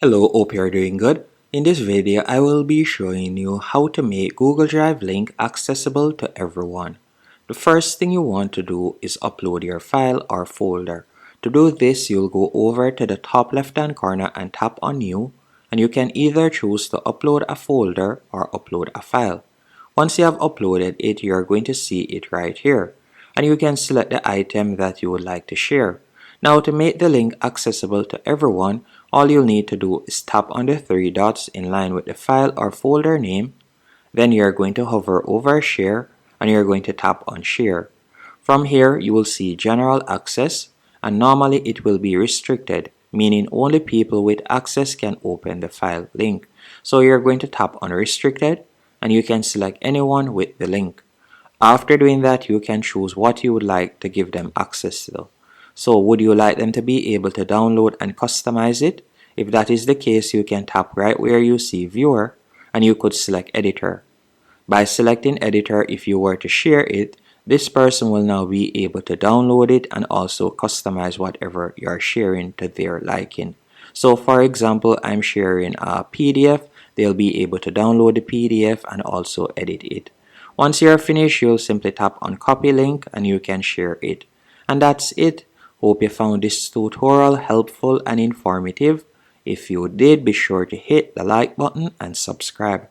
Hello, hope you're doing good. In this video, I will be showing you how to make Google Drive link accessible to everyone. The first thing you want to do is upload your file or folder. To do this, you'll go over to the top left hand corner and tap on New, and you can either choose to upload a folder or upload a file. Once you have uploaded it, you're going to see it right here, and you can select the item that you would like to share. Now, to make the link accessible to everyone, all you'll need to do is tap on the three dots in line with the file or folder name. Then you're going to hover over Share and you're going to tap on Share. From here, you will see General Access, and normally it will be restricted, meaning only people with access can open the file link. So you're going to tap on Restricted and you can select anyone with the link. After doing that, you can choose what you would like to give them access to. So would you like them to be able to download and customize it? If that is the case, you can tap right where you see Viewer and you could select Editor. By selecting Editor, if you were to share it, this person will now be able to download it and also customize whatever you're sharing to their liking. So for example, I'm sharing a PDF. They'll be able to download the PDF and also edit it. Once you're finished, you'll simply tap on copy link and you can share it. And that's it. Hope you found this tutorial helpful and informative. If you did, be sure to hit the like button and subscribe.